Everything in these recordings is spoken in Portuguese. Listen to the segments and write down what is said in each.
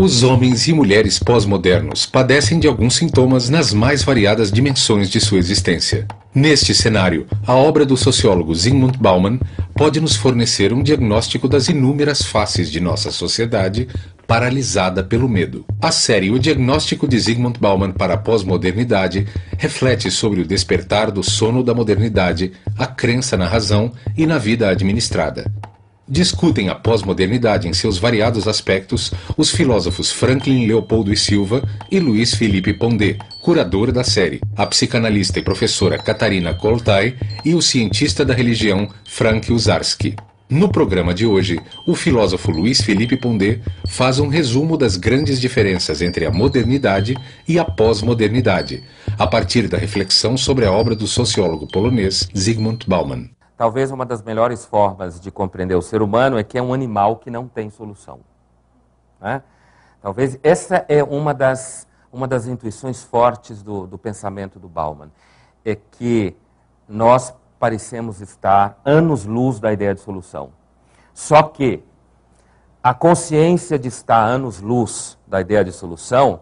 Os homens e mulheres pós-modernos padecem de alguns sintomas nas mais variadas dimensões de sua existência. Neste cenário, a obra do sociólogo Zygmunt Bauman pode nos fornecer um diagnóstico das inúmeras faces de nossa sociedade paralisada pelo medo. A série O Diagnóstico de Zygmunt Bauman para a Pós-Modernidade reflete sobre o despertar do sono da modernidade, a crença na razão e na vida administrada. Discutem a pós-modernidade em seus variados aspectos os filósofos Franklin Leopoldo e Silva e Luiz Felipe Pondé, curador da série, a psicanalista e professora Catarina Koltai e o cientista da religião Frank Uzarsky. No programa de hoje, o filósofo Luiz Felipe Pondé faz um resumo das grandes diferenças entre a modernidade e a pós-modernidade, a partir da reflexão sobre a obra do sociólogo polonês Zygmunt Bauman. Talvez uma das melhores formas de compreender o ser humano é que é um animal que não tem solução. Né? Talvez essa é uma das intuições fortes do pensamento do Bauman. É que nós parecemos estar anos-luz da ideia de solução. Só que a consciência de estar anos-luz da ideia de solução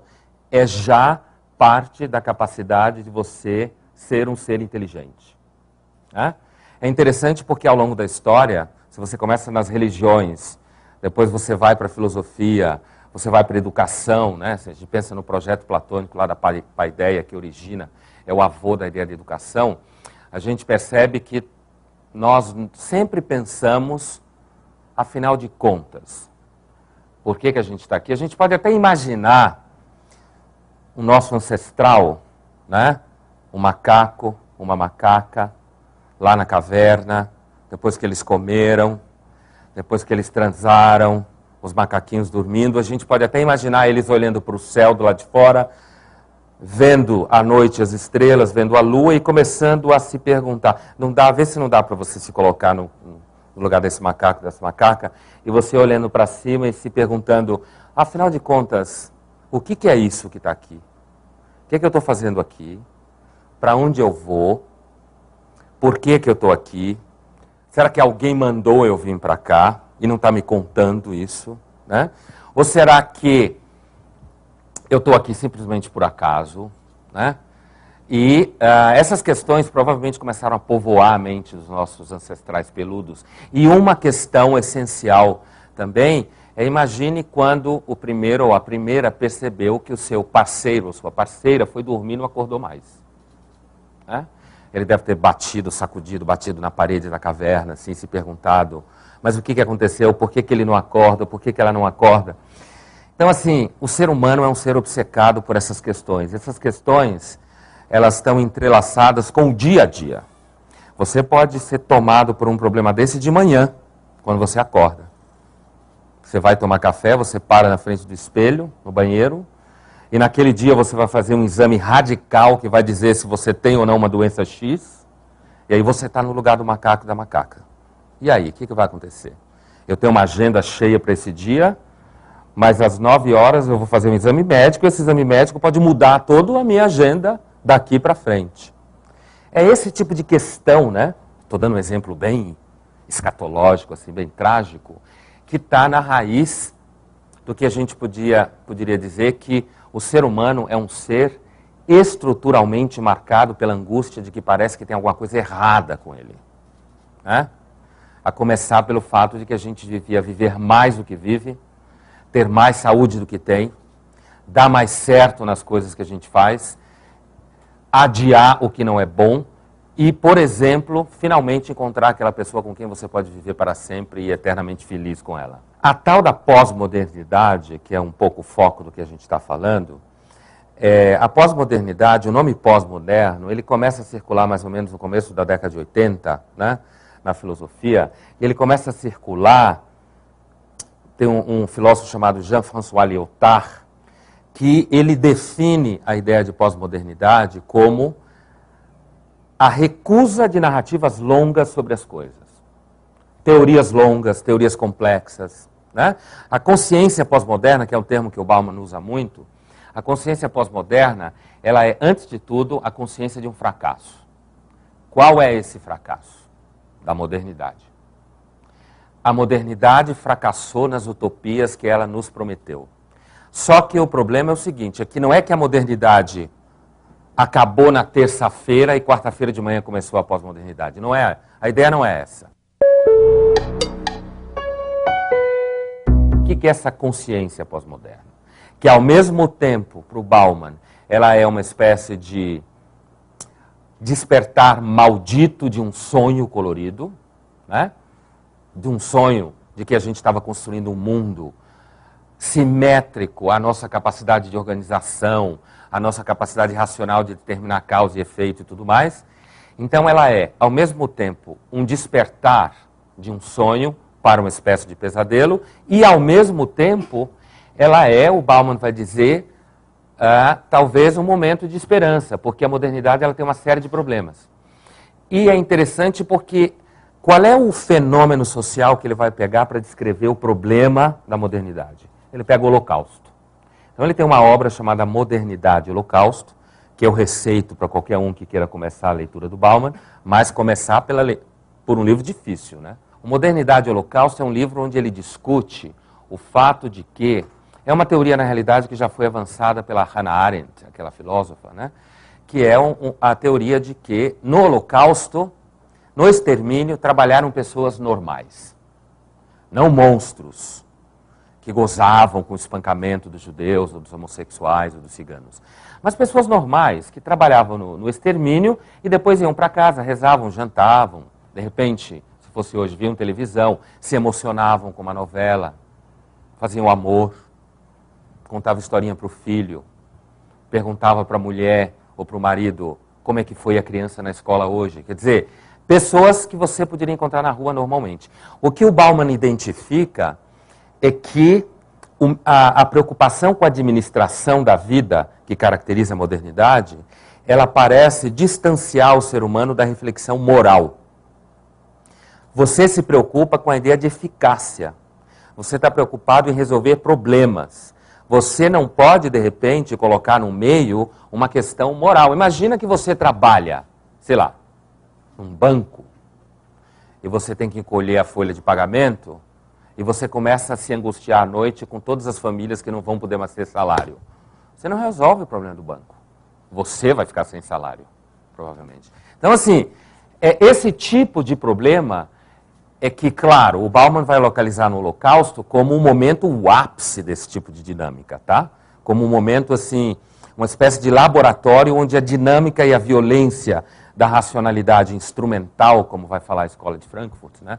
é já parte da capacidade de você ser um ser inteligente. Né? É interessante porque ao longo da história, se você começa nas religiões, depois você vai para a filosofia, você vai para a educação, né? Se a gente pensa no projeto platônico lá da Paideia, que origina, é o avô da ideia de educação, a gente percebe que nós sempre pensamos, afinal de contas, por que a gente está aqui? A gente pode até imaginar o nosso ancestral, né? Um macaco, uma macaca, lá na caverna, depois que eles comeram, depois que eles transaram, os macaquinhos dormindo, a gente pode até imaginar eles olhando para o céu do lado de fora, vendo à noite as estrelas, vendo a lua e começando a se perguntar, vê se não dá para você se colocar no lugar desse macaco, dessa macaca, e você olhando para cima e se perguntando, afinal de contas, o que é isso que está aqui? O que é que eu estou fazendo aqui? Para onde eu vou? Por que eu estou aqui? Será que alguém mandou eu vir para cá e não está me contando isso? Né? Ou será que eu estou aqui simplesmente por acaso? Né? E essas questões provavelmente começaram a povoar a mente dos nossos ancestrais peludos. E uma questão essencial também é, imagine quando o primeiro ou a primeira percebeu que o seu parceiro ou sua parceira foi dormir e não acordou mais. Né? Ele deve ter batido na parede da caverna, assim, se perguntado, mas o que aconteceu? Por que ele não acorda? Por que ela não acorda? Então, assim, o ser humano é um ser obcecado por essas questões. Essas questões, elas estão entrelaçadas com o dia a dia. Você pode ser tomado por um problema desse de manhã, quando você acorda. Você vai tomar café, você para na frente do espelho, no banheiro, e naquele dia você vai fazer um exame radical que vai dizer se você tem ou não uma doença X. E aí você está no lugar do macaco e da macaca. E aí, o que vai acontecer? Eu tenho uma agenda cheia para esse dia, mas às 9 horas eu vou fazer um exame médico, e esse exame médico pode mudar toda a minha agenda daqui para frente. É esse tipo de questão, né? Estou dando um exemplo bem escatológico, assim, bem trágico, que está na raiz do que a gente poderia dizer que o ser humano é um ser estruturalmente marcado pela angústia de que parece que tem alguma coisa errada com ele. Né? A começar pelo fato de que a gente devia viver mais do que vive, ter mais saúde do que tem, dar mais certo nas coisas que a gente faz, adiar o que não é bom e, por exemplo, finalmente encontrar aquela pessoa com quem você pode viver para sempre e eternamente feliz com ela. A tal da pós-modernidade, que é um pouco o foco do que a gente está falando, a pós-modernidade, o nome pós-moderno, ele começa a circular mais ou menos no começo da década de 80, né, na filosofia, e ele começa a circular, tem um filósofo chamado Jean-François Lyotard, que ele define a ideia de pós-modernidade como a recusa de narrativas longas sobre as coisas. Teorias longas, teorias complexas. Né? A consciência pós-moderna, que é um termo que o Bauman usa muito, a consciência pós-moderna, ela é, antes de tudo, a consciência de um fracasso. Qual é esse fracasso? Da modernidade. A modernidade fracassou nas utopias que ela nos prometeu. Só que o problema é o seguinte, é que não é que a modernidade acabou na terça-feira e quarta-feira de manhã começou a pós-modernidade. Não é, a ideia não é essa. O que é essa consciência pós-moderna? Que ao mesmo tempo, para o Bauman, ela é uma espécie de despertar maldito de um sonho colorido, né? De um sonho de que a gente estava construindo um mundo simétrico à nossa capacidade de organização, à nossa capacidade racional de determinar causa e efeito e tudo mais. Então ela é, ao mesmo tempo, um despertar de um sonho para uma espécie de pesadelo e, ao mesmo tempo, ela é, o Bauman vai dizer, talvez um momento de esperança, porque a modernidade ela tem uma série de problemas. E é interessante porque qual é o fenômeno social que ele vai pegar para descrever o problema da modernidade? Ele pega o Holocausto. Então ele tem uma obra chamada Modernidade e Holocausto, que eu receito para qualquer um que queira começar a leitura do Bauman, mas começar por um livro difícil, né? O Modernidade e Holocausto é um livro onde ele discute o fato de que é uma teoria, na realidade, que já foi avançada pela Hannah Arendt, aquela filósofa, né? Que é a teoria de que no Holocausto, no extermínio, trabalharam pessoas normais, não monstros que gozavam com o espancamento dos judeus, ou dos homossexuais, ou dos ciganos. Mas pessoas normais que trabalhavam no extermínio e depois iam para casa, rezavam, jantavam, de repente, se fosse hoje, viam televisão, se emocionavam com uma novela, faziam amor, contava historinha para o filho, perguntava para a mulher ou para o marido como é que foi a criança na escola hoje. Quer dizer, pessoas que você poderia encontrar na rua normalmente. O que o Bauman identifica é que a preocupação com a administração da vida, que caracteriza a modernidade, ela parece distanciar o ser humano da reflexão moral. Você se preocupa com a ideia de eficácia. Você está preocupado em resolver problemas. Você não pode, de repente, colocar no meio uma questão moral. Imagina que você trabalha, sei lá, num banco, e você tem que colher a folha de pagamento, e você começa a se angustiar à noite com todas as famílias que não vão poder mais ter salário. Você não resolve o problema do banco. Você vai ficar sem salário, provavelmente. Então, assim, esse tipo de problema é que, claro, o Bauman vai localizar no Holocausto como um momento, o ápice desse tipo de dinâmica, tá? Como um momento, assim, uma espécie de laboratório onde a dinâmica e a violência da racionalidade instrumental, como vai falar a Escola de Frankfurt, né?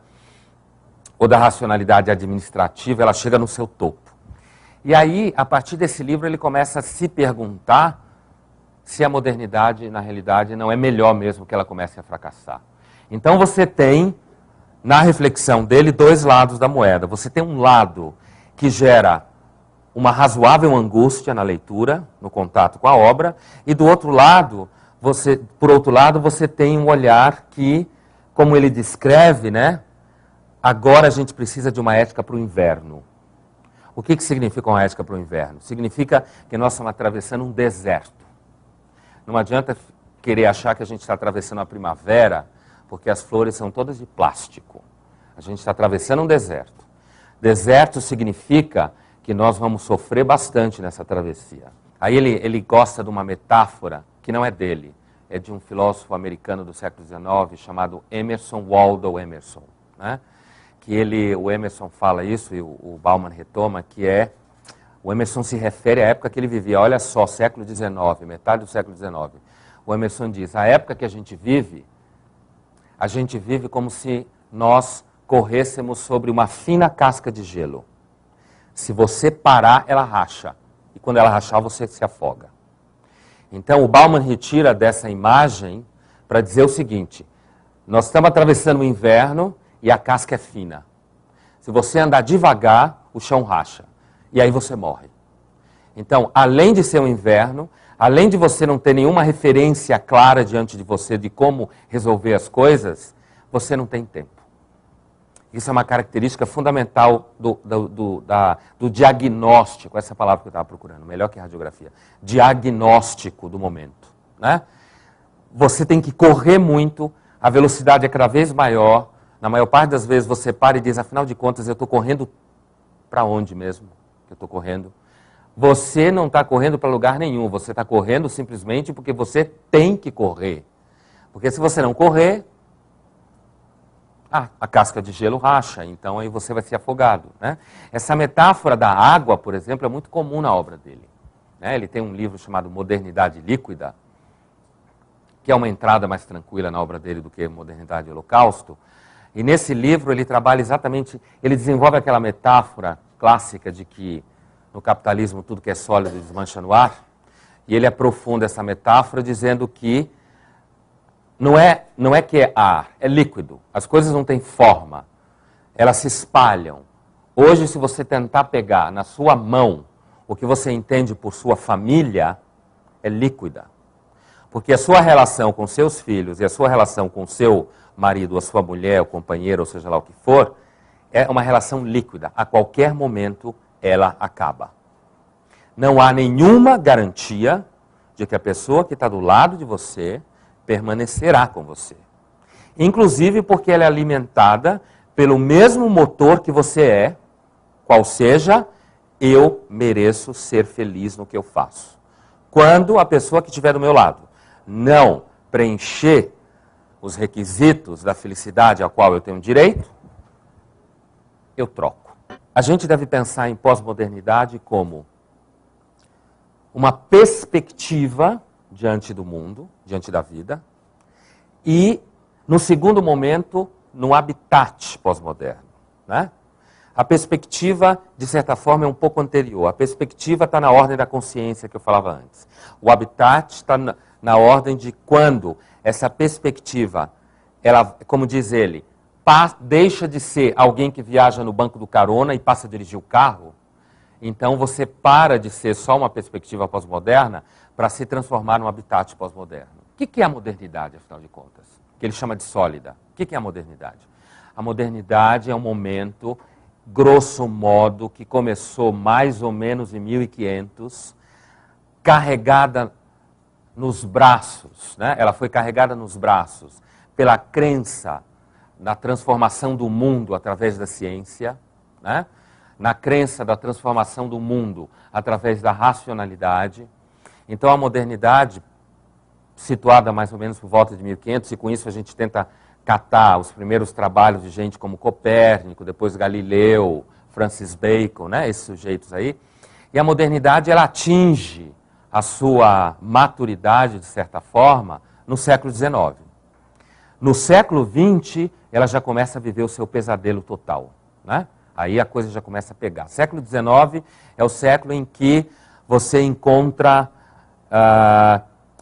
Ou da racionalidade administrativa, ela chega no seu topo. E aí, a partir desse livro, ele começa a se perguntar se a modernidade, na realidade, não é melhor mesmo que ela comece a fracassar. Então você tem, na reflexão dele, dois lados da moeda. Você tem um lado que gera uma razoável angústia na leitura, no contato com a obra, e do outro lado, por outro lado, você tem um olhar que, como ele descreve, né? Agora a gente precisa de uma ética para o inverno. O que significa uma ética para o inverno? Significa que nós estamos atravessando um deserto. Não adianta querer achar que a gente está atravessando a primavera, porque as flores são todas de plástico. A gente está atravessando um deserto. Deserto significa que nós vamos sofrer bastante nessa travessia. Aí ele gosta de uma metáfora que não é dele, é de um filósofo americano do século XIX chamado Emerson Waldo Emerson, né? Que o Emerson fala isso, e o Bauman retoma, que o Emerson se refere à época que ele vivia. Olha só, século XIX, metade do século XIX. O Emerson diz, a época que a gente vive como se nós corrêssemos sobre uma fina casca de gelo. Se você parar, ela racha. E quando ela rachar, você se afoga. Então, o Bauman retira dessa imagem para dizer o seguinte, nós estamos atravessando o inverno, e a casca é fina. Se você andar devagar, o chão racha. E aí você morre. Então, além de ser um inverno, além de você não ter nenhuma referência clara diante de você de como resolver as coisas, você não tem tempo. Isso é uma característica fundamental do diagnóstico, essa palavra que eu estava procurando, melhor que radiografia, diagnóstico do momento, né? Você tem que correr muito, a velocidade é cada vez maior. Na maior parte das vezes você para e diz, afinal de contas, eu estou correndo para onde mesmo que eu estou correndo? você não está correndo para lugar nenhum, você está correndo simplesmente porque você tem que correr. Porque se você não correr, a casca de gelo racha, então aí você vai ser afogado, né? Essa metáfora da água, por exemplo, é muito comum na obra dele, né? Ele tem um livro chamado Modernidade Líquida, que é uma entrada mais tranquila na obra dele do que Modernidade e Holocausto. E nesse livro ele trabalha exatamente, ele desenvolve aquela metáfora clássica de que no capitalismo tudo que é sólido desmancha no ar, e ele aprofunda essa metáfora dizendo que não é que é ar, é líquido. As coisas não têm forma, elas se espalham. Hoje, se você tentar pegar na sua mão o que você entende por sua família, é líquida. Porque a sua relação com seus filhos e a sua relação com seu marido, a sua mulher, o companheiro, ou seja lá o que for, é uma relação líquida. A qualquer momento, ela acaba. Não há nenhuma garantia de que a pessoa que está do lado de você permanecerá com você. Inclusive porque ela é alimentada pelo mesmo motor que você é, qual seja, eu mereço ser feliz no que eu faço. Quando a pessoa que estiver do meu lado não preencher os requisitos da felicidade a qual eu tenho direito, eu troco. A gente deve pensar em pós-modernidade como uma perspectiva diante do mundo, diante da vida, e, no segundo momento, no habitat pós-moderno, né? A perspectiva, de certa forma, é um pouco anterior. A perspectiva está na ordem da consciência que eu falava antes. O habitat está na ordem de quando essa perspectiva, ela, como diz ele, deixa de ser alguém que viaja no banco do carona e passa a dirigir o carro. Então você para de ser só uma perspectiva pós-moderna para se transformar num habitat pós-moderno. O que é a modernidade, afinal de contas? Que ele chama de sólida. O que é a modernidade? A modernidade é um momento, grosso modo, que começou mais ou menos em 1500, carregada nos braços, né? Ela foi carregada nos braços pela crença na transformação do mundo através da ciência, né? Na crença da transformação do mundo através da racionalidade. Então a modernidade, situada mais ou menos por volta de 1500, e com isso a gente tenta catar os primeiros trabalhos de gente como Copérnico, depois Galileu, Francis Bacon, né? Esses sujeitos aí. E a modernidade, ela atinge a sua maturidade, de certa forma, no século XIX. No século XX, ela já começa a viver o seu pesadelo total, né? Aí a coisa já começa a pegar. Século XIX é o século em que você encontra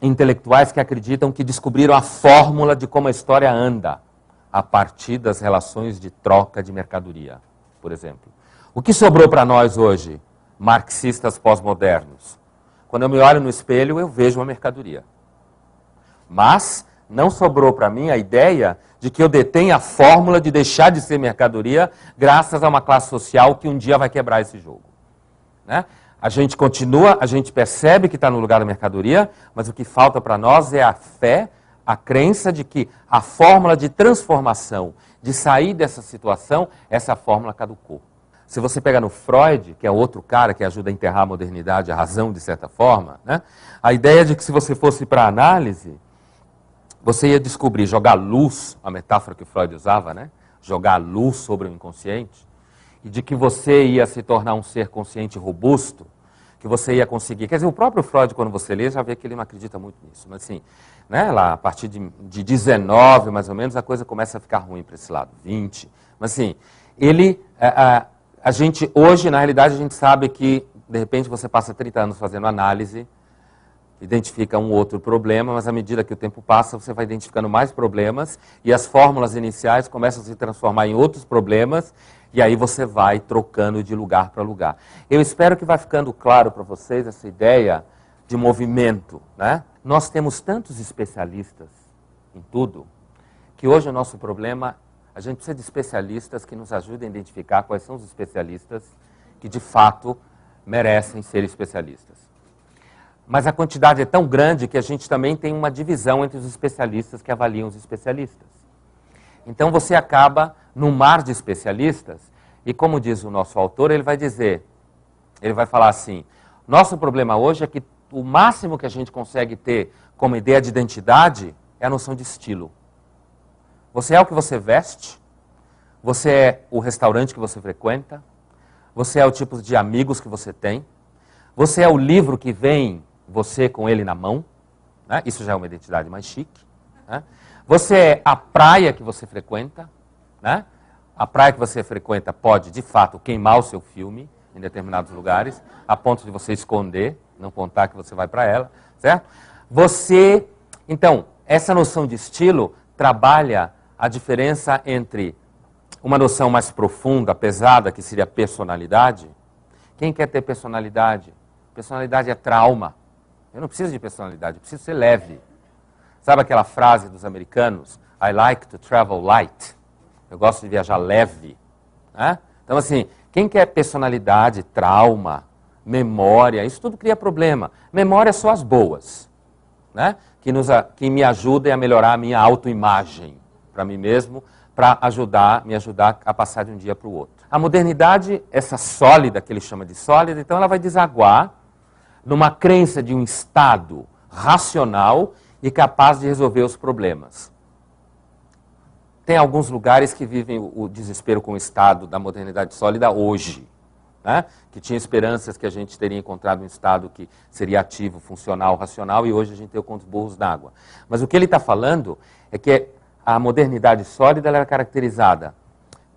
intelectuais que acreditam que descobriram a fórmula de como a história anda a partir das relações de troca de mercadoria, por exemplo. O que sobrou para nós hoje, marxistas pós-modernos? Quando eu me olho no espelho, eu vejo uma mercadoria. Mas não sobrou para mim a ideia de que eu detenho a fórmula de deixar de ser mercadoria graças a uma classe social que um dia vai quebrar esse jogo, né? A gente continua, a gente percebe que está no lugar da mercadoria, mas o que falta para nós é a fé, a crença de que a fórmula de transformação, de sair dessa situação, essa fórmula caducou. Se você pegar no Freud, que é outro cara que ajuda a enterrar a modernidade, a razão de certa forma, né? A ideia de que se você fosse para a análise, você ia descobrir, jogar luz, a metáfora que o Freud usava, né? Jogar luz sobre o inconsciente, e de que você ia se tornar um ser consciente robusto, que você ia conseguir... Quer dizer, o próprio Freud, quando você lê, já vê que ele não acredita muito nisso. Mas assim, né, lá a partir de 19, mais ou menos, a coisa começa a ficar ruim para esse lado, 20. Mas assim, ele... A gente, hoje, na realidade, a gente sabe que, de repente, você passa 30 anos fazendo análise, identifica um outro problema, mas à medida que o tempo passa, você vai identificando mais problemas e as fórmulas iniciais começam a se transformar em outros problemas e aí você vai trocando de lugar para lugar. Eu espero que vai ficando claro para vocês essa ideia de movimento, né? Nós temos tantos especialistas em tudo que hoje o nosso problema, a gente precisa de especialistas que nos ajudem a identificar quais são os especialistas que de fato merecem ser especialistas. Mas a quantidade é tão grande que a gente também tem uma divisão entre os especialistas que avaliam os especialistas. Então você acaba num mar de especialistas e, como diz o nosso autor, ele vai dizer, ele vai falar assim, Nosso problema hoje é que o máximo que a gente consegue ter como ideia de identidade é a noção de estilo. Você é o que você veste, você é o restaurante que você frequenta, você é o tipo de amigos que você tem, você é o livro que vem você com ele na mão, né? Isso já é uma identidade mais chique. Né? Você é a praia que você frequenta, né? A praia que você frequenta pode, de fato, queimar o seu filme em determinados lugares, a ponto de você esconder, não contar que você vai para ela, certo? Então, essa noção de estilo trabalha a diferença entre uma noção mais profunda, pesada, que seria personalidade. Quem quer ter personalidade? Personalidade é trauma. Eu não preciso de personalidade, eu preciso ser leve. Sabe aquela frase dos americanos? I like to travel light. Eu gosto de viajar leve. Né? Então, assim, quem quer personalidade, trauma, memória, isso tudo cria problema. Memória são as boas, né? Que me ajudem a melhorar a minha autoimagem para mim mesmo, para me ajudar a passar de um dia para o outro. A modernidade, essa sólida, que ele chama de sólida, então ela vai desaguar numa crença de um Estado racional e capaz de resolver os problemas. Tem alguns lugares que vivem o desespero com o Estado da modernidade sólida hoje, né? Que tinha esperanças que a gente teria encontrado um Estado que seria ativo, funcional, racional, e hoje a gente tem o conto dos burros d'água. Mas o que ele está falando é que a modernidade sólida ela é caracterizada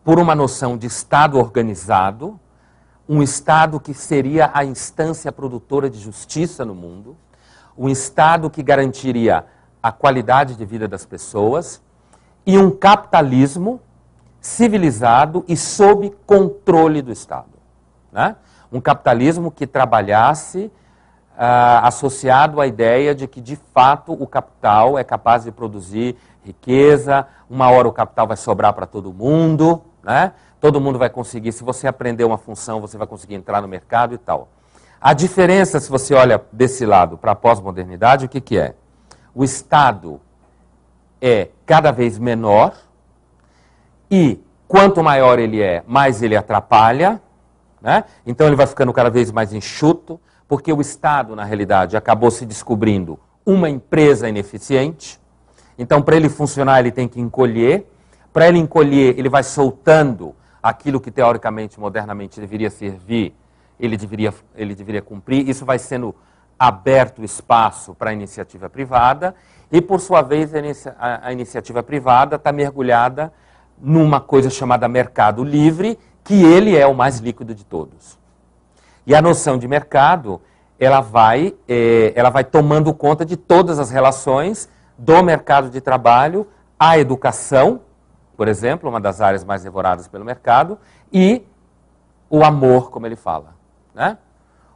por uma noção de Estado organizado, um Estado que seria a instância produtora de justiça no mundo, um Estado que garantiria a qualidade de vida das pessoas, e um capitalismo civilizado e sob controle do Estado. Né? Um capitalismo que trabalhasse associado à ideia de que, de fato, o capital é capaz de produzir riqueza, uma hora o capital vai sobrar para todo mundo, né? Todo mundo vai conseguir, se você aprender uma função, você vai conseguir entrar no mercado e tal. A diferença, se você olha desse lado para a pós-modernidade, o que é? O Estado é cada vez menor e quanto maior ele é, mais ele atrapalha, né? Então ele vai ficando cada vez mais enxuto, porque o Estado, na realidade, acabou se descobrindo uma empresa ineficiente. Então, para ele funcionar, ele tem que encolher. Para ele encolher, ele vai soltando aquilo que, teoricamente, modernamente, deveria servir, ele deveria cumprir. Isso vai sendo aberto espaço para a iniciativa privada. E, por sua vez, a iniciativa privada está mergulhada numa coisa chamada mercado livre, que ele é o mais líquido de todos. E a noção de mercado, ela vai tomando conta de todas as relações do mercado de trabalho, a educação, por exemplo, uma das áreas mais devoradas pelo mercado, e o amor, como ele fala. Né?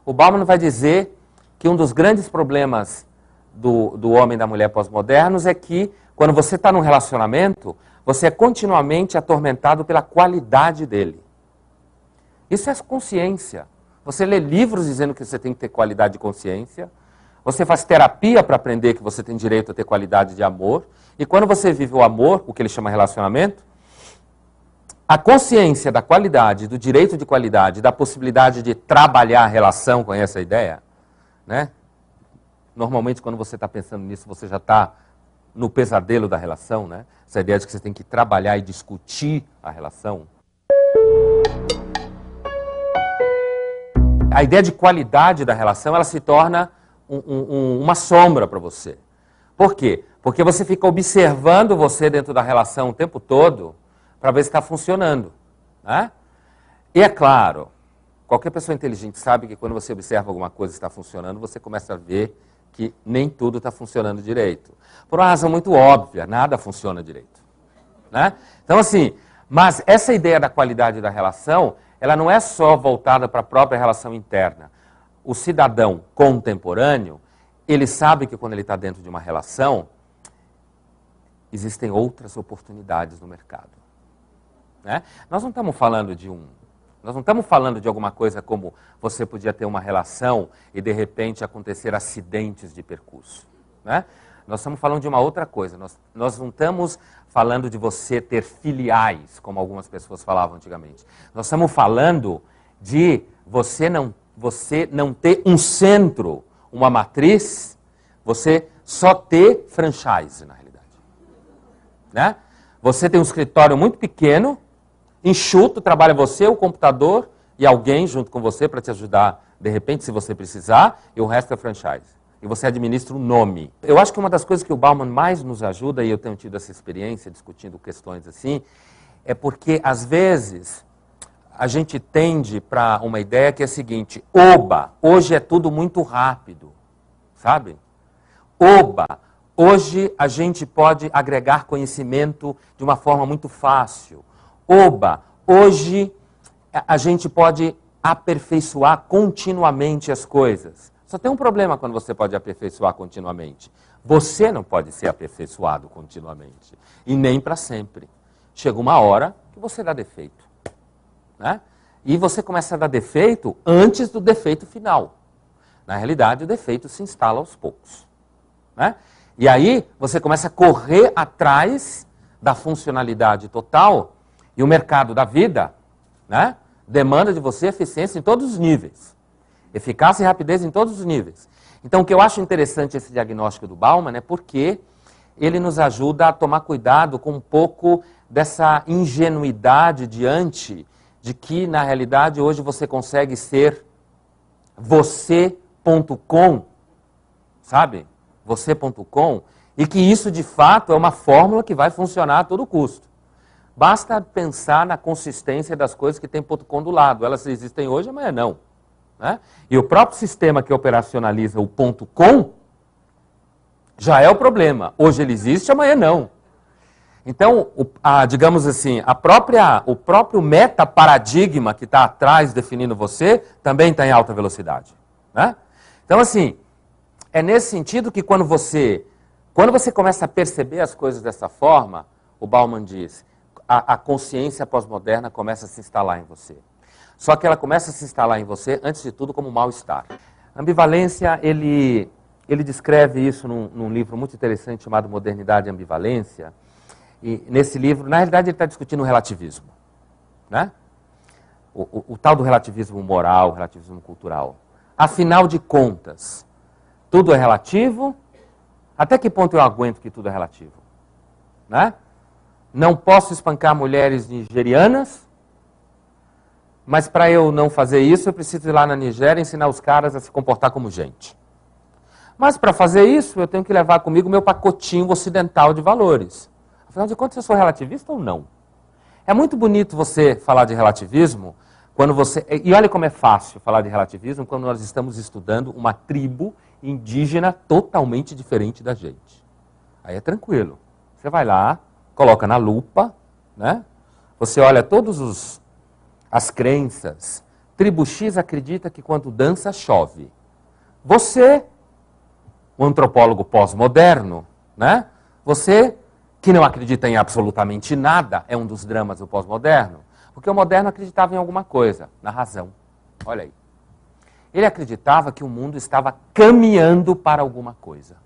O Bauman vai dizer que um dos grandes problemas do homem e da mulher pós-modernos é que, quando você está num relacionamento, você é continuamente atormentado pela qualidade dele. Isso é consciência. Você lê livros dizendo que você tem que ter qualidade de consciência, você faz terapia para aprender que você tem direito a ter qualidade de amor, e quando você vive o amor, o que ele chama relacionamento, a consciência da qualidade, do direito de qualidade, da possibilidade de trabalhar a relação, conhece a ideia? Né? Normalmente, quando você está pensando nisso, você já está no pesadelo da relação, né? Essa ideia de que você tem que trabalhar e discutir a relação. A ideia de qualidade da relação, ela se torna uma sombra para você. Por quê? Porque você fica observando você dentro da relação o tempo todo para ver se está funcionando. Né? E é claro, qualquer pessoa inteligente sabe que quando você observa alguma coisa que está funcionando, você começa a ver que nem tudo está funcionando direito. Por uma razão muito óbvia, nada funciona direito. Né? Então, assim, mas essa ideia da qualidade da relação, ela não é só voltada para a própria relação interna. O cidadão contemporâneo, ele sabe que quando ele está dentro de uma relação, existem outras oportunidades no mercado. Né? Nós não estamos falando de alguma coisa como você podia ter uma relação e de repente acontecer acidentes de percurso. Né? Nós estamos falando de uma outra coisa. Nós não estamos falando de você ter filiais, como algumas pessoas falavam antigamente. Nós estamos falando de você não você não ter um centro, uma matriz, você só ter franchise, na realidade. Né? Você tem um escritório muito pequeno, enxuto, trabalha você, o computador e alguém junto com você para te ajudar, de repente, se você precisar, e o resto é franchise. E você administra um nome. Eu acho que uma das coisas que o Bauman mais nos ajuda, e eu tenho tido essa experiência discutindo questões assim, é porque, às vezes, a gente tende para uma ideia que é a seguinte: oba, hoje é tudo muito rápido, sabe? Oba, hoje a gente pode agregar conhecimento de uma forma muito fácil. Oba, hoje a gente pode aperfeiçoar continuamente as coisas. Só tem um problema quando você pode aperfeiçoar continuamente. Você não pode ser aperfeiçoado continuamente. E nem para sempre. Chega uma hora que você dá defeito. Né? E você começa a dar defeito antes do defeito final. Na realidade, o defeito se instala aos poucos. Né? E aí você começa a correr atrás da funcionalidade total e o mercado da vida, né, demanda de você eficiência em todos os níveis. Eficácia e rapidez em todos os níveis. Então, o que eu acho interessante esse diagnóstico do Bauman é porque ele nos ajuda a tomar cuidado com um pouco dessa ingenuidade diante de que, na realidade, hoje você consegue ser você.com, sabe? Você.com, e que isso, de fato, é uma fórmula que vai funcionar a todo custo. Basta pensar na consistência das coisas que tem .com do lado. Elas existem hoje, amanhã não. Né? E o próprio sistema que operacionaliza o .com já é o problema. Hoje ele existe, amanhã não. Então, digamos assim, o próprio metaparadigma que está atrás definindo você também está em alta velocidade. Né? Então, assim, é nesse sentido que quando você começa a perceber as coisas dessa forma, o Bauman diz, a consciência pós-moderna começa a se instalar em você. Só que ela começa a se instalar em você, antes de tudo, como mal-estar. Ambivalência, ele descreve isso num livro muito interessante chamado Modernidade e Ambivalência. E nesse livro, na realidade, ele está discutindo o relativismo. Né? O tal do relativismo moral, relativismo cultural. Afinal de contas, tudo é relativo? Até que ponto eu aguento que tudo é relativo? Né? Não posso espancar mulheres nigerianas, mas para eu não fazer isso, eu preciso ir lá na Nigéria e ensinar os caras a se comportar como gente. Mas para fazer isso, eu tenho que levar comigo o meu pacotinho ocidental de valores. Afinal de contas, eu sou relativista ou não? É muito bonito você falar de relativismo, quando você... E olha como é fácil falar de relativismo quando nós estamos estudando uma tribo indígena totalmente diferente da gente. Aí é tranquilo. Você vai lá, coloca na lupa, né? Você olha todas as crenças. Tribo X acredita que quando dança, chove. Você, um antropólogo pós-moderno, né? Você, que não acredita em absolutamente nada, é um dos dramas do pós-moderno, porque o moderno acreditava em alguma coisa, na razão. Olha aí. Ele acreditava que o mundo estava caminhando para alguma coisa.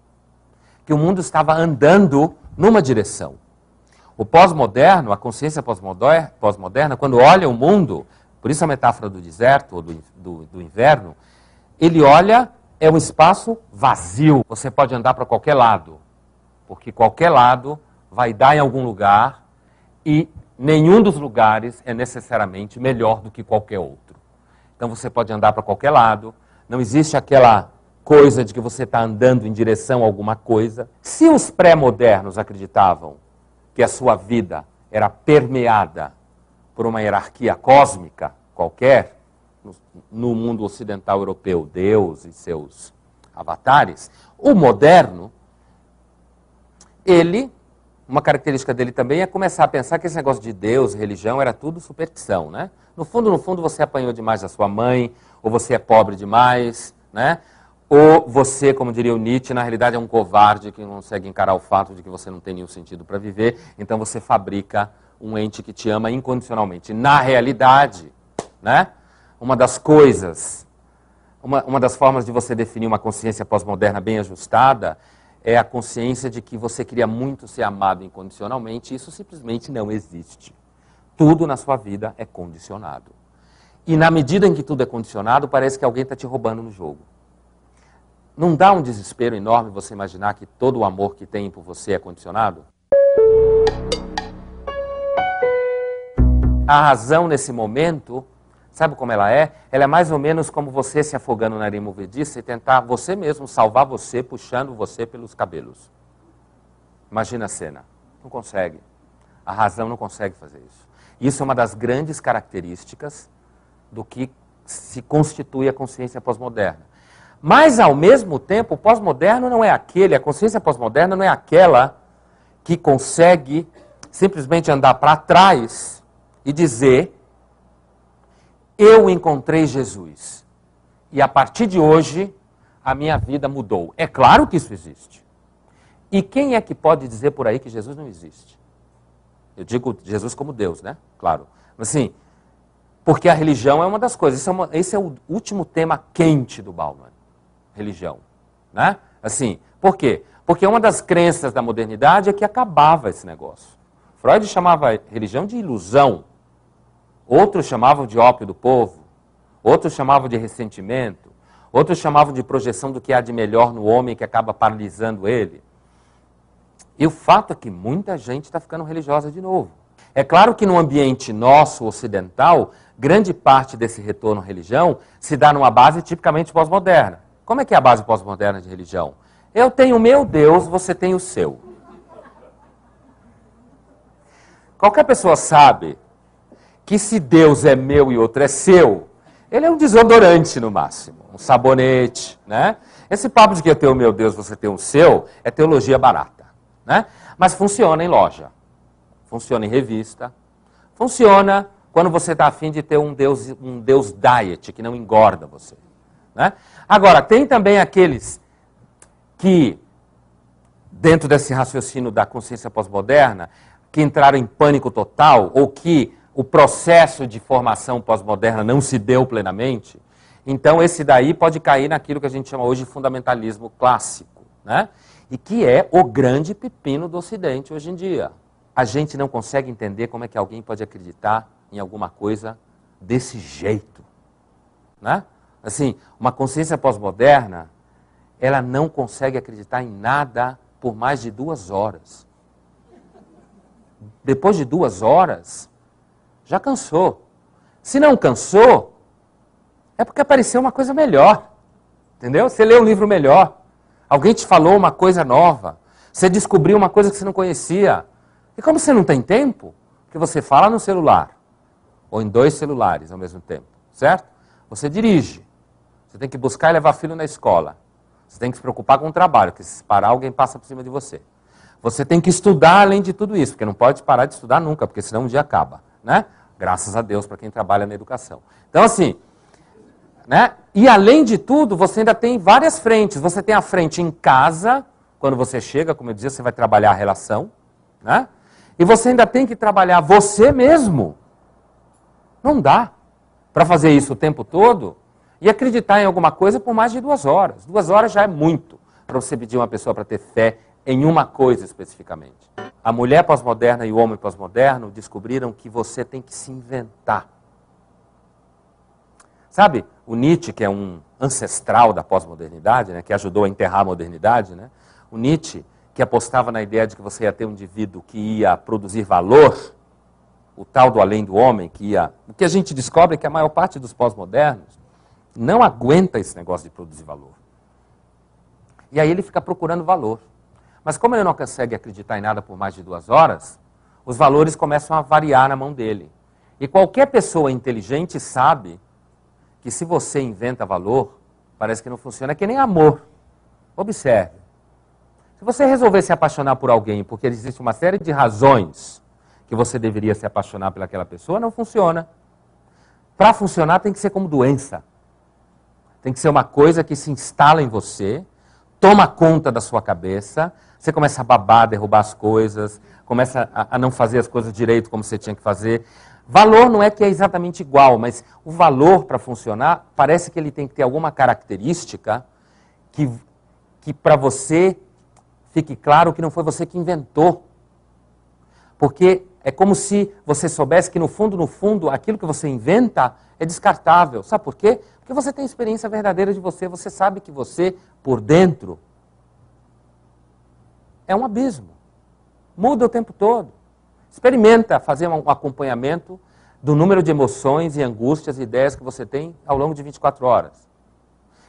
Que o mundo estava andando numa direção. O pós-moderno, a consciência pós-moderna, quando olha o mundo, por isso a metáfora do deserto ou do inverno, ele olha, é um espaço vazio. Você pode andar para qualquer lado, porque qualquer lado vai dar em algum lugar e nenhum dos lugares é necessariamente melhor do que qualquer outro. Então você pode andar para qualquer lado, não existe aquela coisa de que você está andando em direção a alguma coisa. Se os pré-modernos acreditavam que a sua vida era permeada por uma hierarquia cósmica qualquer, no mundo ocidental europeu, Deus e seus avatares, o moderno, uma característica dele também é começar a pensar que esse negócio de Deus, religião, era tudo superstição, né? No fundo, você apanhou demais da sua mãe, ou você é pobre demais, né? Ou você, como diria o Nietzsche, na realidade é um covarde que não consegue encarar o fato de que você não tem nenhum sentido para viver, então você fabrica um ente que te ama incondicionalmente. Na realidade, né, uma das coisas, uma das formas de você definir uma consciência pós-moderna bem ajustada é a consciência de que você queria muito ser amado incondicionalmente, e isso simplesmente não existe. Tudo na sua vida é condicionado. E na medida em que tudo é condicionado, parece que alguém está te roubando no jogo. Não dá um desespero enorme você imaginar que todo o amor que tem por você é condicionado? A razão nesse momento, sabe como ela é? Ela é mais ou menos como você se afogando na areia movediça e tentar você mesmo salvar você, puxando você pelos cabelos. Imagina a cena. Não consegue. A razão não consegue fazer isso. Isso é uma das grandes características do que se constitui a consciência pós-moderna. Mas, ao mesmo tempo, o pós-moderno não é aquele, a consciência pós-moderna não é aquela que consegue simplesmente andar para trás e dizer: eu encontrei Jesus e a partir de hoje a minha vida mudou. É claro que isso existe. E quem é que pode dizer por aí que Jesus não existe? Eu digo Jesus como Deus, né? Claro. Mas assim, porque a religião é uma das coisas. Esse é o último tema quente do Bauman. Religião, né? Assim, por quê? Porque uma das crenças da modernidade é que acabava esse negócio. Freud chamava a religião de ilusão, outros chamavam de ópio do povo, outros chamavam de ressentimento, outros chamavam de projeção do que há de melhor no homem que acaba paralisando ele. E o fato é que muita gente está ficando religiosa de novo. É claro que no ambiente nosso, ocidental, grande parte desse retorno à religião se dá numa base tipicamente pós-moderna. Como é que é a base pós-moderna de religião? Eu tenho o meu Deus, você tem o seu. Qualquer pessoa sabe que se Deus é meu e outro é seu, ele é um desodorante no máximo, um sabonete, né? Esse papo de que eu tenho o meu Deus, você tem o seu, é teologia barata, né? Mas funciona em loja, funciona em revista, funciona quando você está afim de ter um Deus diet, que não engorda você. Né? Agora, tem também aqueles que, dentro desse raciocínio da consciência pós-moderna, que entraram em pânico total, ou que o processo de formação pós-moderna não se deu plenamente. Então, esse daí pode cair naquilo que a gente chama hoje de fundamentalismo clássico, né? E que é o grande pepino do Ocidente hoje em dia. A gente não consegue entender como é que alguém pode acreditar em alguma coisa desse jeito, né? Assim, uma consciência pós-moderna, ela não consegue acreditar em nada por mais de 2 horas. Depois de 2 horas, já cansou. Se não cansou, é porque apareceu uma coisa melhor. Entendeu? Você leu um livro melhor. Alguém te falou uma coisa nova. Você descobriu uma coisa que você não conhecia. E como você não tem tempo, porque você fala no celular, ou em 2 celulares ao mesmo tempo, certo? Você dirige. Você tem que buscar e levar filho na escola. Você tem que se preocupar com o trabalho, porque se parar, alguém passa por cima de você. Você tem que estudar além de tudo isso, porque não pode parar de estudar nunca, porque senão um dia acaba, né? Graças a Deus para quem trabalha na educação. Então, assim, né? E além de tudo, você ainda tem várias frentes. Você tem a frente em casa, quando você chega, como eu dizia, você vai trabalhar a relação, né? E você ainda tem que trabalhar você mesmo. Não dá para fazer isso o tempo todo e acreditar em alguma coisa por mais de 2 horas. 2 horas já é muito para você pedir uma pessoa para ter fé em uma coisa especificamente. A mulher pós-moderna e o homem pós-moderno descobriram que você tem que se inventar. Sabe, o Nietzsche, que é um ancestral da pós-modernidade, né, que ajudou a enterrar a modernidade, né? O Nietzsche, que apostava na ideia de que você ia ter um indivíduo que ia produzir valor, o tal do além do homem, que ia... O que a gente descobre é que a maior parte dos pós-modernos não aguenta esse negócio de produzir valor. E aí ele fica procurando valor. Mas como ele não consegue acreditar em nada por mais de 2 horas, os valores começam a variar na mão dele. E qualquer pessoa inteligente sabe que se você inventa valor, parece que não funciona. É que nem amor. Observe. Se você resolver se apaixonar por alguém porque existe uma série de razões que você deveria se apaixonar pelaquela pessoa, não funciona. Para funcionar tem que ser como doença. Tem que ser uma coisa que se instala em você, toma conta da sua cabeça, você começa a babar, derrubar as coisas, começa a não fazer as coisas direito como você tinha que fazer. Valor não é que é exatamente igual, mas o valor para funcionar, parece que ele tem que ter alguma característica que para você fique claro que não foi você que inventou. Porque É como se você soubesse que no fundo, aquilo que você inventa é descartável. Sabe por quê? Porque você tem experiência verdadeira de você, você sabe que você, por dentro, é um abismo. Muda o tempo todo. Experimenta fazer um acompanhamento do número de emoções e angústias e ideias que você tem ao longo de 24 horas.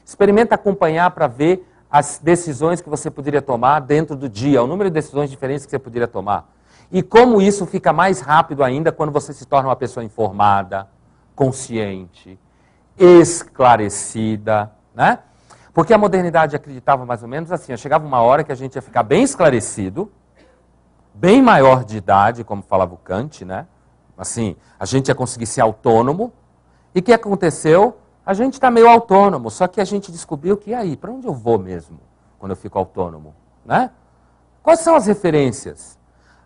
Experimenta acompanhar para ver as decisões que você poderia tomar dentro do dia, o número de decisões diferentes que você poderia tomar. E como isso fica mais rápido ainda quando você se torna uma pessoa informada, consciente, esclarecida, né? Porque a modernidade acreditava mais ou menos assim, chegava uma hora que a gente ia ficar bem esclarecido, bem maior de idade, como falava o Kant, né? Assim, a gente ia conseguir ser autônomo. E o que aconteceu? A gente está meio autônomo, só que a gente descobriu que, e aí, para onde eu vou mesmo quando eu fico autônomo? Né? Quais são as referências?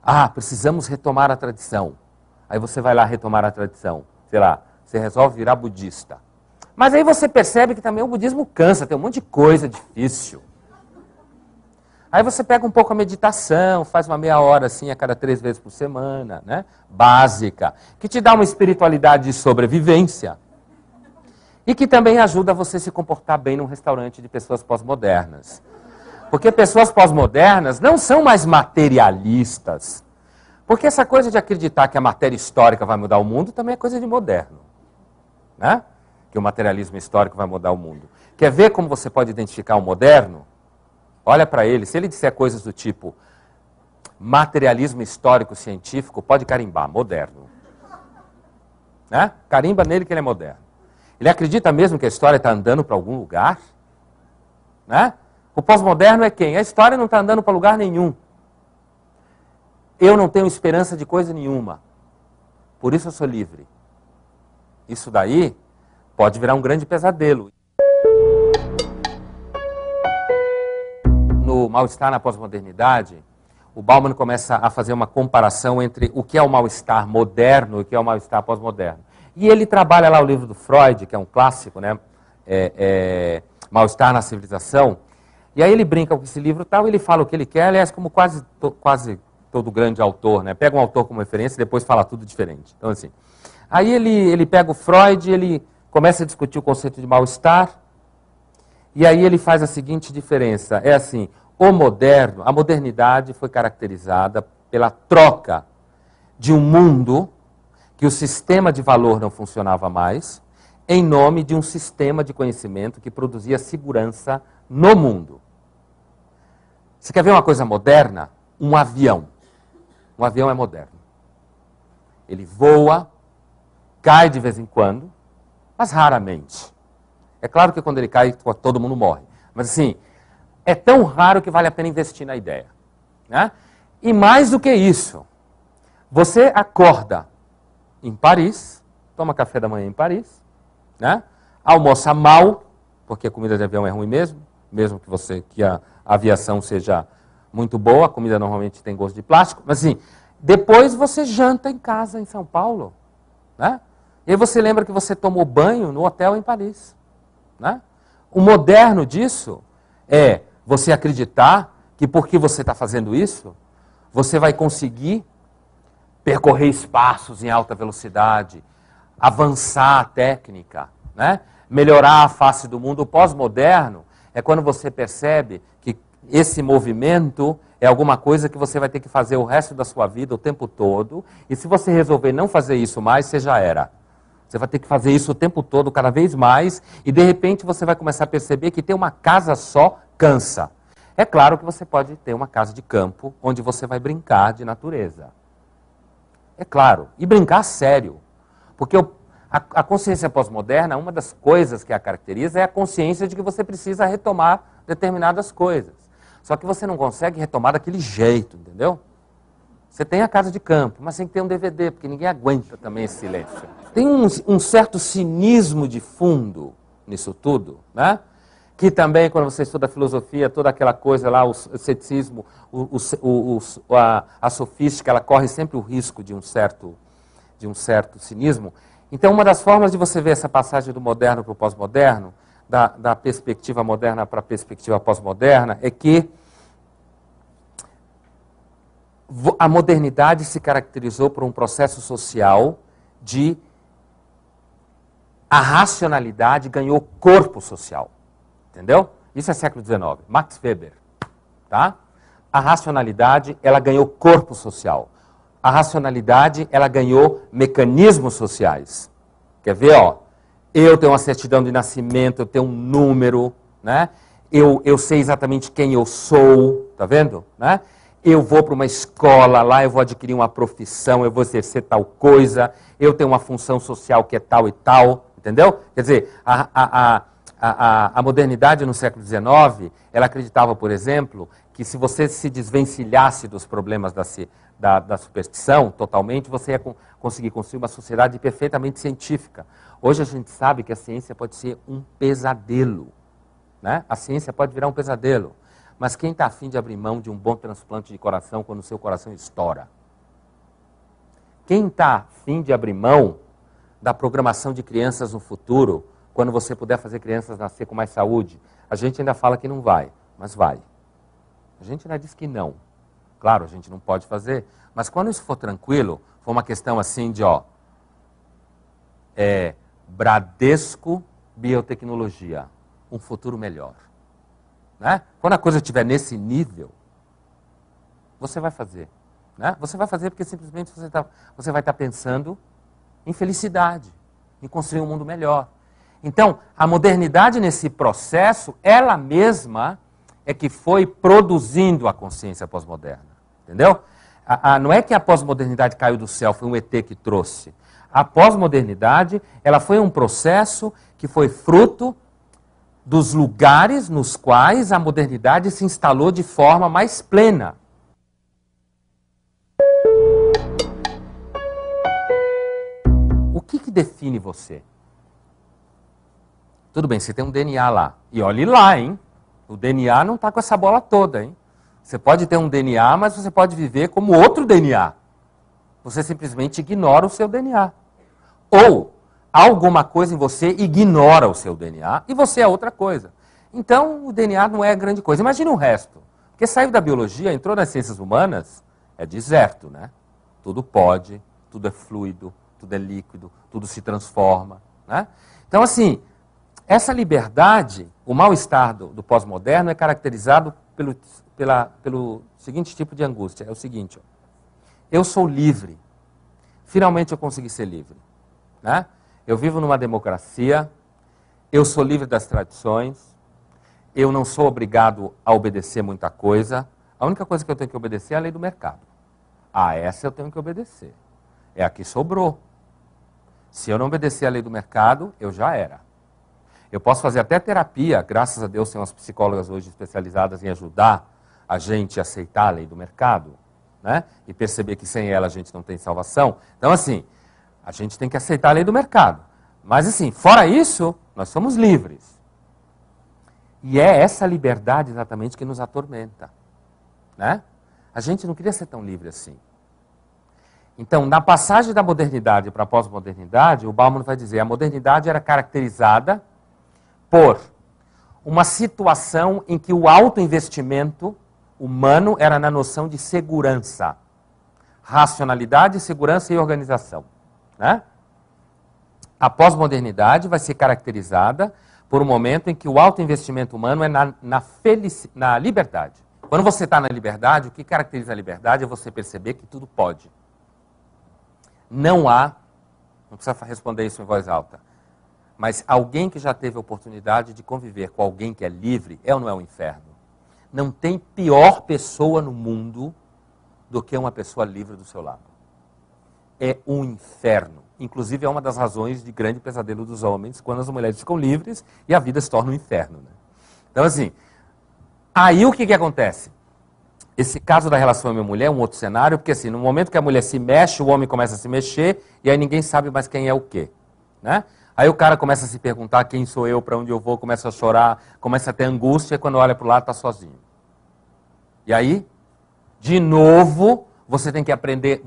Ah, precisamos retomar a tradição. Aí você vai lá retomar a tradição. Sei lá, você resolve virar budista. Mas aí você percebe que também o budismo cansa, tem um monte de coisa difícil. Aí você pega um pouco a meditação, faz uma meia hora assim a cada 3 vezes por semana, né? Básica, que te dá uma espiritualidade de sobrevivência e que também ajuda você a se comportar bem num restaurante de pessoas pós-modernas. Porque pessoas pós-modernas não são mais materialistas. Porque essa coisa de acreditar que a matéria histórica vai mudar o mundo também é coisa de moderno, né? Que o materialismo histórico vai mudar o mundo. Quer ver como você pode identificar o moderno? Olha para ele, se ele disser coisas do tipo materialismo histórico-científico, pode carimbar, moderno. Né? Carimba nele que ele é moderno. Ele acredita mesmo que a história está andando para algum lugar? Né? O pós-moderno é quem? A história não está andando para lugar nenhum. Eu não tenho esperança de coisa nenhuma. Por isso eu sou livre. Isso daí pode virar um grande pesadelo. No Mal-Estar na Pós-Modernidade, o Bauman começa a fazer uma comparação entre o que é o mal-estar moderno e o que é o mal-estar pós-moderno. E ele trabalha lá o livro do Freud, que é um clássico, né? Mal-Estar na Civilização. E aí ele brinca com esse livro e tal, ele fala o que ele quer, aliás, como quase todo grande autor, né? Pega um autor como referência e depois fala tudo diferente. Então, assim, aí ele pega o Freud, ele começa a discutir o conceito de mal-estar. E aí ele faz a seguinte diferença, é assim, a modernidade foi caracterizada pela troca de um mundo que o sistema de valor não funcionava mais, em nome de um sistema de conhecimento que produzia segurança no mundo. Você quer ver uma coisa moderna? Um avião. Um avião é moderno. Ele voa, cai de vez em quando, mas raramente. É claro que quando ele cai, todo mundo morre. Mas assim, é tão raro que vale a pena investir na ideia. Né? E mais do que isso, você acorda em Paris, toma café da manhã em Paris, né? Almoça mal, porque a comida de avião é ruim mesmo que a aviação seja muito boa, a comida normalmente tem gosto de plástico, mas assim, depois você janta em casa em São Paulo. Né? E aí você lembra que você tomou banho no hotel em Paris. Né? O moderno disso é você acreditar que porque você está fazendo isso, você vai conseguir percorrer espaços em alta velocidade, avançar a técnica, né? Melhorar a face do mundo. O pós-moderno é quando você percebe que esse movimento é alguma coisa que você vai ter que fazer o resto da sua vida, o tempo todo, e se você resolver não fazer isso mais, você já era. Você vai ter que fazer isso o tempo todo, cada vez mais, e de repente você vai começar a perceber que ter uma casa só cansa. É claro que você pode ter uma casa de campo, onde você vai brincar de natureza. É claro, e brincar sério. Porque a consciência pós-moderna, uma das coisas que a caracteriza é a consciência de que você precisa retomar determinadas coisas. Só que você não consegue retomar daquele jeito, entendeu? Você tem a casa de campo, mas tem que ter um DVD, porque ninguém aguenta também esse silêncio. Tem um certo cinismo de fundo nisso tudo, né? Que também, quando você estuda filosofia, toda aquela coisa lá, o ceticismo, a sofística, ela corre sempre o risco de um certo cinismo. Então, uma das formas de você ver essa passagem do moderno para o pós-moderno, da perspectiva moderna para a perspectiva pós-moderna, é que a modernidade se caracterizou por um processo social de a racionalidade ganhou corpo social. Entendeu? Isso é século XIX. Max Weber. Tá? A racionalidade, ela ganhou corpo social. A racionalidade, ela ganhou mecanismos sociais. Quer ver, ó? Eu tenho uma certidão de nascimento, eu tenho um número, né? Eu sei exatamente quem eu sou, tá vendo? Né? Eu vou para uma escola, lá eu vou adquirir uma profissão, eu vou exercer tal coisa, eu tenho uma função social que é tal e tal, entendeu? Quer dizer, a modernidade no século XIX, ela acreditava, por exemplo, que se você se desvencilhasse dos problemas da superstição totalmente, você ia conseguir construir uma sociedade perfeitamente científica. Hoje a gente sabe que a ciência pode ser um pesadelo. Né? A ciência pode virar um pesadelo. Mas quem está afim de abrir mão de um bom transplante de coração quando o seu coração estoura? Quem está afim de abrir mão da programação de crianças no futuro, quando você puder fazer crianças nascer com mais saúde? A gente ainda fala que não vai, mas vai. A gente ainda diz que não. Claro, a gente não pode fazer, mas quando isso for tranquilo, for uma questão assim de, ó, Bradesco Biotecnologia, um futuro melhor. Né? Quando a coisa estiver nesse nível, você vai fazer. Né? Você vai fazer porque simplesmente você vai estar pensando em felicidade, em construir um mundo melhor. Então, a modernidade nesse processo, ela mesma é que foi produzindo a consciência pós-moderna. Entendeu? Não é que a pós-modernidade caiu do céu, foi um ET que trouxe. A pós-modernidade, ela foi um processo que foi fruto dos lugares nos quais a modernidade se instalou de forma mais plena. O que define você? Tudo bem, você tem um DNA lá. E olhe lá, hein? O DNA não está com essa bola toda, hein? Você pode ter um DNA, mas você pode viver como outro DNA. Você simplesmente ignora o seu DNA. Ou alguma coisa em você ignora o seu DNA e você é outra coisa. Então, o DNA não é grande coisa. Imagina o resto. Porque saiu da biologia, entrou nas ciências humanas, é deserto, né? Tudo pode, tudo é fluido, tudo é líquido, tudo se transforma, né? Então, assim, essa liberdade, o mal-estar do pós-moderno é caracterizado pelo seguinte tipo de angústia. É o seguinte, ó, eu sou livre. Finalmente eu consegui ser livre. Né? Eu vivo numa democracia, eu sou livre das tradições, eu não sou obrigado a obedecer muita coisa. A única coisa que eu tenho que obedecer é a lei do mercado. Essa eu tenho que obedecer. É a que sobrou. Se eu não obedecer a lei do mercado, eu já era. Eu posso fazer até terapia, graças a Deus tem umas psicólogas hoje especializadas em ajudar a gente a aceitar a lei do mercado, né? E perceber que sem ela a gente não tem salvação. Então, assim, a gente tem que aceitar a lei do mercado. Mas, assim, fora isso, nós somos livres. E é essa liberdade exatamente que nos atormenta. Né? A gente não queria ser tão livre assim. Então, na passagem da modernidade para a pós-modernidade, o Bauman vai dizer que a modernidade era caracterizada por uma situação em que o autoinvestimento humano era na noção de segurança. Racionalidade, segurança e organização. Né? A pós-modernidade vai ser caracterizada por um momento em que o autoinvestimento humano é na liberdade. Quando você está na liberdade, o que caracteriza a liberdade é você perceber que tudo pode. Não precisa responder isso em voz alta, mas alguém que já teve a oportunidade de conviver com alguém que é livre, é ou não é um inferno? Não tem pior pessoa no mundo do que uma pessoa livre do seu lado. É um inferno. Inclusive é uma das razões de grande pesadelo dos homens, quando as mulheres ficam livres e a vida se torna um inferno. Né? Então assim, aí o que acontece? Esse caso da relação homem-mulher é um outro cenário, porque assim, no momento que a mulher se mexe, o homem começa a se mexer, e aí ninguém sabe mais quem é o quê. Né? Aí o cara começa a se perguntar quem sou eu, para onde eu vou, começa a chorar, começa a ter angústia, e quando olha para o lado está sozinho. E aí, de novo, você tem que aprender...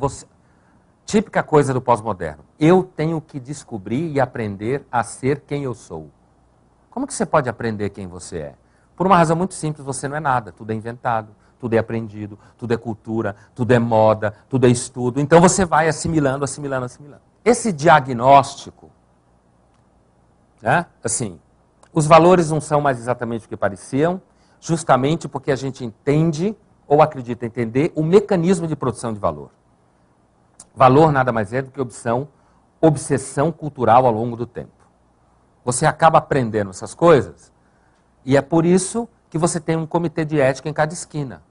Típica coisa do pós-moderno. Eu tenho que descobrir e aprender a ser quem eu sou. Como que você pode aprender quem você é? Por uma razão muito simples, você não é nada, tudo é inventado. tudo é aprendido, tudo é cultura, tudo é moda, tudo é estudo. Então você vai assimilando, assimilando, assimilando. Esse diagnóstico, né? Assim, os valores não são mais exatamente o que pareciam, justamente porque a gente entende ou acredita entender o mecanismo de produção de valor. Valor nada mais é do que obsessão cultural ao longo do tempo. Você acaba aprendendo essas coisas e é por isso que você tem um comitê de ética em cada esquina.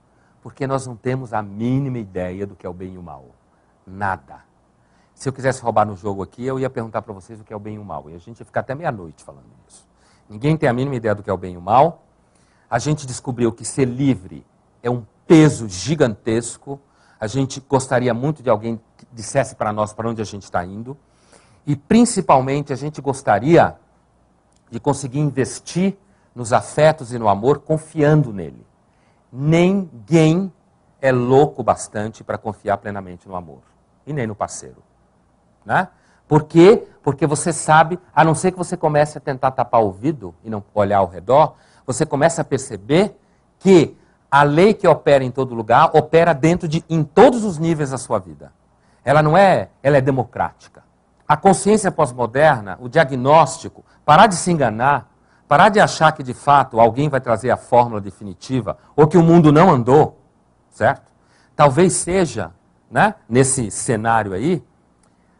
Porque nós não temos a mínima ideia do que é o bem e o mal. Nada. Se eu quisesse roubar no jogo aqui, eu ia perguntar para vocês o que é o bem e o mal. E a gente ia ficar até meia-noite falando isso. Ninguém tem a mínima ideia do que é o bem e o mal. A gente descobriu que ser livre é um peso gigantesco. A gente gostaria muito de alguém que dissesse para nós para onde a gente está indo. E, principalmente, a gente gostaria de conseguir investir nos afetos e no amor, confiando nele. Ninguém é louco bastante para confiar plenamente no amor. E nem no parceiro. Né? Por quê? Porque você sabe, a não ser que você comece a tentar tapar o ouvido e não olhar ao redor, você começa a perceber que a lei que opera em todo lugar, opera em todos os níveis da sua vida. Ela é democrática. A consciência pós-moderna, o diagnóstico, parar de se enganar, parar de achar que de fato alguém vai trazer a fórmula definitiva, ou que o mundo não andou, certo? Talvez seja, né, nesse cenário aí,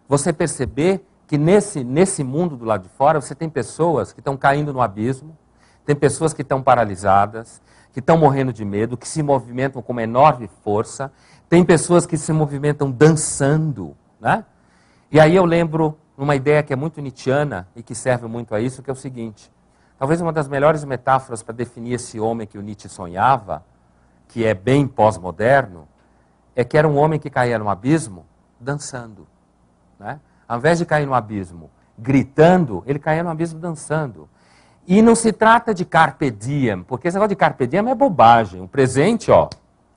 você perceber que nesse mundo do lado de fora, você tem pessoas que estão caindo no abismo, tem pessoas que estão paralisadas, que estão morrendo de medo, que se movimentam com uma enorme força, tem pessoas que se movimentam dançando, né? E aí eu lembro uma ideia que é muito nietzschiana e que serve muito a isso, que é o seguinte: talvez uma das melhores metáforas para definir esse homem que o Nietzsche sonhava, que é bem pós-moderno, é que era um homem que caía no abismo dançando. Né? Ao invés de cair no abismo gritando, ele caía no abismo dançando. E não se trata de carpe diem, porque esse negócio de carpe diem é bobagem. O presente, ó,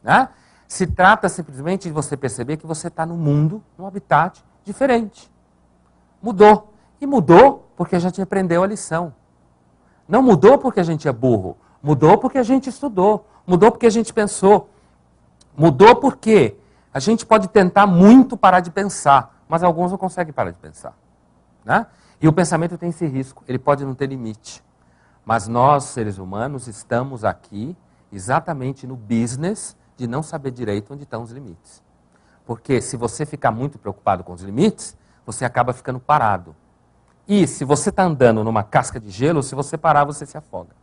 né? Se trata simplesmente de você perceber que você está no mundo, num habitat diferente. Mudou. E mudou porque a gente aprendeu a lição. Não mudou porque a gente é burro. Mudou porque a gente estudou. Mudou porque a gente pensou. Mudou porque a gente pode tentar muito parar de pensar, mas alguns não conseguem parar de pensar. Né? E o pensamento tem esse risco, ele pode não ter limite. Mas nós, seres humanos, estamos aqui exatamente no business de não saber direito onde estão os limites. Porque se você ficar muito preocupado com os limites, você acaba ficando parado. E se você está andando numa casca de gelo, se você parar, você se afoga.